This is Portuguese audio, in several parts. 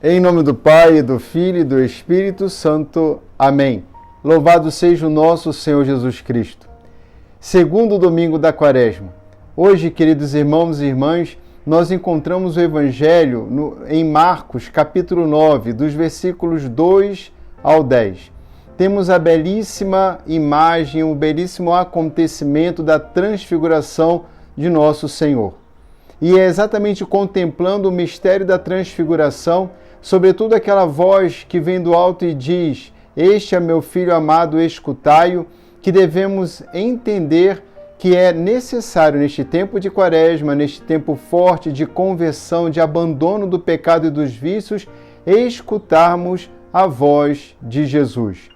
Em nome do Pai, do Filho e do Espírito Santo. Amém. Louvado seja o nosso Senhor Jesus Cristo. Segundo domingo da Quaresma. Hoje, queridos irmãos e irmãs, nós encontramos o Evangelho em Marcos, capítulo 9, dos versículos 2 ao 10. Temos a belíssima imagem, o belíssimo acontecimento da transfiguração de nosso Senhor. E é exatamente contemplando o mistério da transfiguração, sobretudo aquela voz que vem do alto e diz: "Este é meu filho amado, escutai-o", que devemos entender que é necessário neste tempo de Quaresma, neste tempo forte de conversão, de abandono do pecado e dos vícios, escutarmos a voz de Jesus.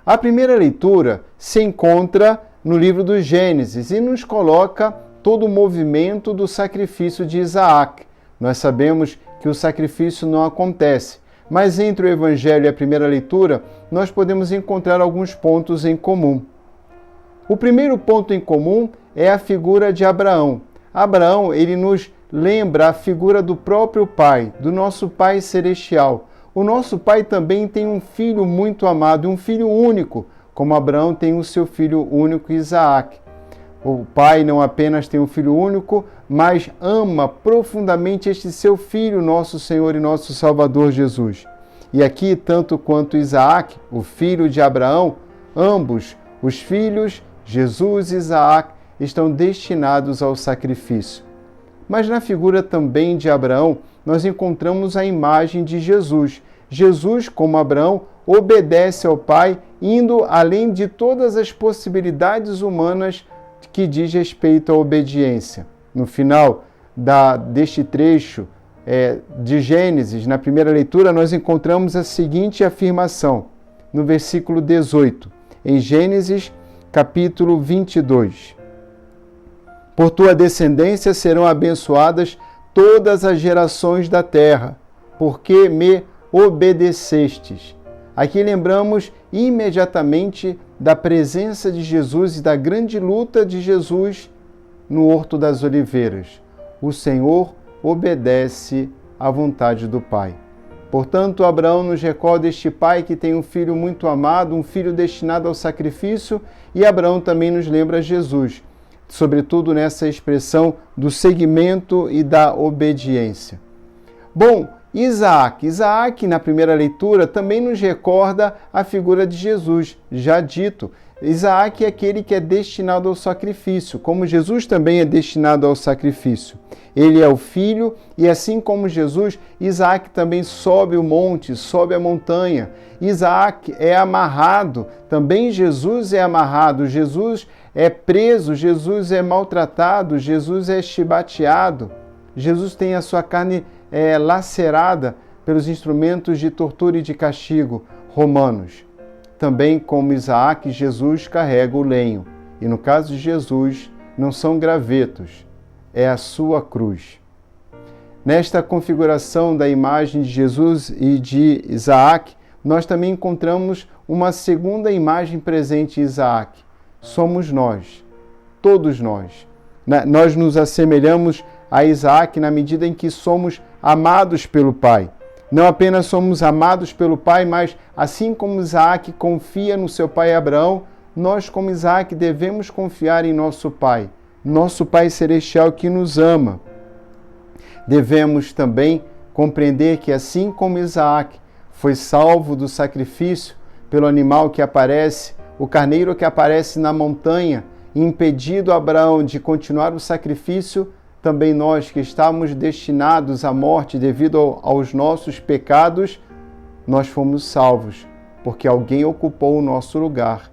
A primeira leitura se encontra no livro do Gênesis e nos coloca todo o movimento do sacrifício de Isaac. Nós sabemos que o sacrifício não acontece, mas entre o Evangelho e a primeira leitura, nós podemos encontrar alguns pontos em comum. O primeiro ponto em comum é a figura de Abraão. Abraão, ele nos lembra a figura do próprio Pai, do nosso Pai Celestial. O nosso Pai também tem um filho muito amado, um filho único, como Abraão tem o seu filho único, Isaac. O Pai não apenas tem um filho único, mas ama profundamente este seu Filho, nosso Senhor e nosso Salvador Jesus. E aqui, tanto quanto Isaac, o filho de Abraão, ambos, os filhos, Jesus e Isaac, estão destinados ao sacrifício. Mas na figura também de Abraão, nós encontramos a imagem de Jesus. Jesus, como Abraão, obedece ao Pai, indo além de todas as possibilidades humanas que diz respeito à obediência. No final deste trecho de Gênesis, na primeira leitura, nós encontramos a seguinte afirmação, no versículo 18, em Gênesis, capítulo 22. Por tua descendência serão abençoadas todas as gerações da terra, porque me obedecestes. Aqui lembramos imediatamente da presença de Jesus e da grande luta de Jesus no Horto das Oliveiras. O Senhor obedece à vontade do Pai. Portanto, Abraão nos recorda este pai que tem um filho muito amado, um filho destinado ao sacrifício, e Abraão também nos lembra Jesus, sobretudo nessa expressão do seguimento e da obediência. Bom, Isaac, na primeira leitura, também nos recorda a figura de Jesus, já dito. Isaac é aquele que é destinado ao sacrifício, como Jesus também é destinado ao sacrifício. Ele é o filho e, assim como Jesus, Isaac também sobe o monte, sobe a montanha. Isaac é amarrado, também Jesus é amarrado. Jesus é preso, Jesus é maltratado, Jesus é chibateado. Jesus tem a sua carne lacerada pelos instrumentos de tortura e de castigo romanos. Também, como Isaac, Jesus carrega o lenho. E no caso de Jesus, não são gravetos, é a sua cruz. Nesta configuração da imagem de Jesus e de Isaac, nós também encontramos uma segunda imagem presente em Isaac. Somos nós, todos nós. Nós nos assemelhamos a Isaac na medida em que somos amados pelo Pai. Não apenas somos amados pelo Pai, mas assim como Isaac confia no seu pai Abraão, nós, como Isaac, devemos confiar em nosso Pai Celestial que nos ama. Devemos também compreender que, assim como Isaac foi salvo do sacrifício pelo animal que aparece, o carneiro que aparece na montanha, impedido Abraão de continuar o sacrifício, também nós que estamos destinados à morte devido aos nossos pecados, nós fomos salvos, porque alguém ocupou o nosso lugar,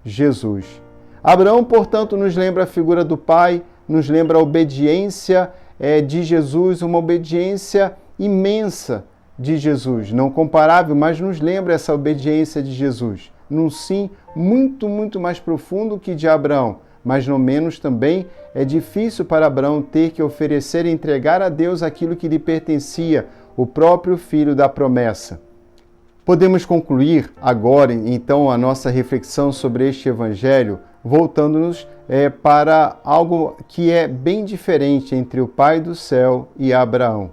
Jesus. Abraão, portanto, nos lembra a figura do Pai, nos lembra a obediência de Jesus, uma obediência imensa de Jesus, não comparável, mas nos lembra essa obediência de Jesus, num sim muito, muito mais profundo que de Abraão. Mas não menos também é difícil para Abraão ter que oferecer e entregar a Deus aquilo que lhe pertencia, o próprio filho da promessa. Podemos concluir agora, então, a nossa reflexão sobre este evangelho, voltando-nos para algo que é bem diferente entre o Pai do céu e Abraão.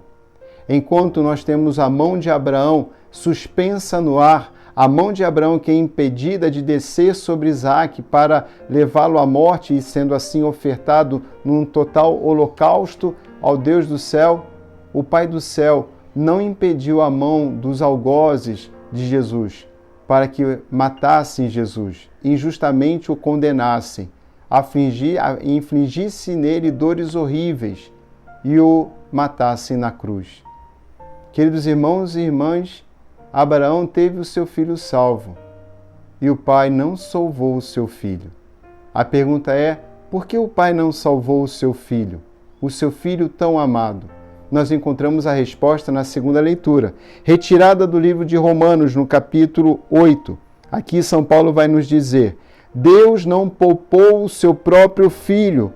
enquanto nós temos a mão de Abraão suspensa no ar, a mão de Abraão que é impedida de descer sobre Isaque para levá-lo à morte e sendo assim ofertado num total holocausto ao Deus do céu, o Pai do céu não impediu a mão dos algozes de Jesus para que matassem Jesus, injustamente o condenassem, infligisse nele dores horríveis e o matassem na cruz. Queridos irmãos e irmãs, Abraão teve o seu filho salvo e o pai não salvou o seu filho. A pergunta é, por que o pai não salvou o seu filho tão amado? Nós encontramos a resposta na segunda leitura, retirada do livro de Romanos, no capítulo 8. Aqui São Paulo vai nos dizer, Deus não poupou o seu próprio filho,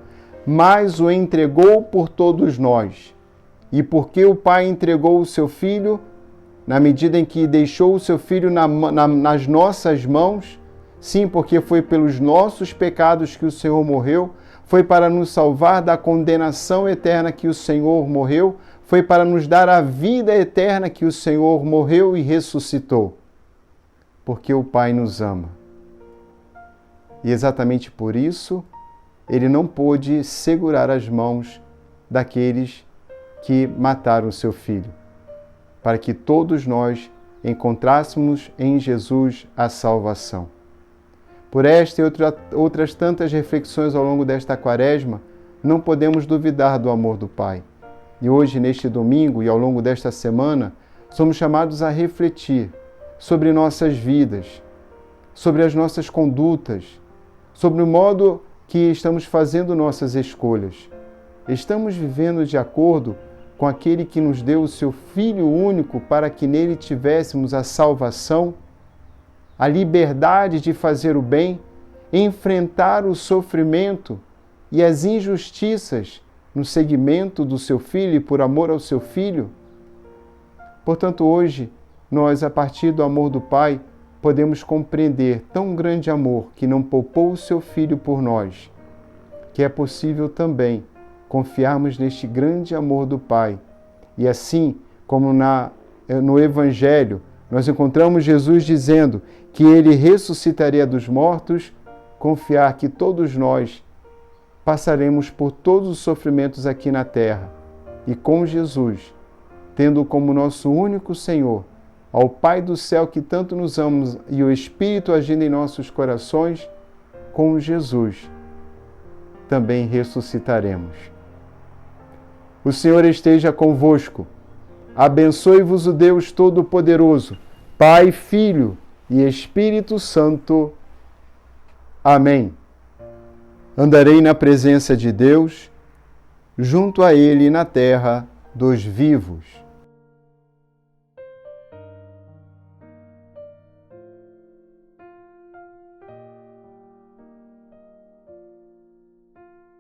mas o entregou por todos nós. E porque o pai entregou o seu filho, na medida em que deixou o seu filho nas nossas mãos, sim, porque foi pelos nossos pecados que o Senhor morreu, foi para nos salvar da condenação eterna que o Senhor morreu, foi para nos dar a vida eterna que o Senhor morreu e ressuscitou. Porque o Pai nos ama. E exatamente por isso, ele não pôde segurar as mãos daqueles que mataram o seu filho, para que todos nós encontrássemos em Jesus a salvação. Por esta e outras tantas reflexões ao longo desta quaresma, não podemos duvidar do amor do Pai. E hoje, neste domingo e ao longo desta semana, somos chamados a refletir sobre nossas vidas, sobre as nossas condutas, sobre o modo que estamos fazendo nossas escolhas. Estamos vivendo de acordo com aquele que nos deu o seu Filho único para que nele tivéssemos a salvação, a liberdade de fazer o bem, enfrentar o sofrimento e as injustiças no seguimento do seu Filho e por amor ao seu Filho? Portanto, hoje, nós, a partir do amor do Pai, podemos compreender tão grande amor que não poupou o seu Filho por nós, que é possível também confiarmos neste grande amor do Pai. E assim como no Evangelho, nós encontramos Jesus dizendo que ele ressuscitaria dos mortos, confiar que todos nós passaremos por todos os sofrimentos aqui na terra e com Jesus, tendo como nosso único Senhor ao Pai do céu que tanto nos ama e o Espírito agindo em nossos corações, com Jesus também ressuscitaremos. O Senhor esteja convosco. Abençoe-vos o Deus Todo-Poderoso, Pai, Filho e Espírito Santo. Amém. Andarei na presença de Deus, junto a Ele na terra dos vivos.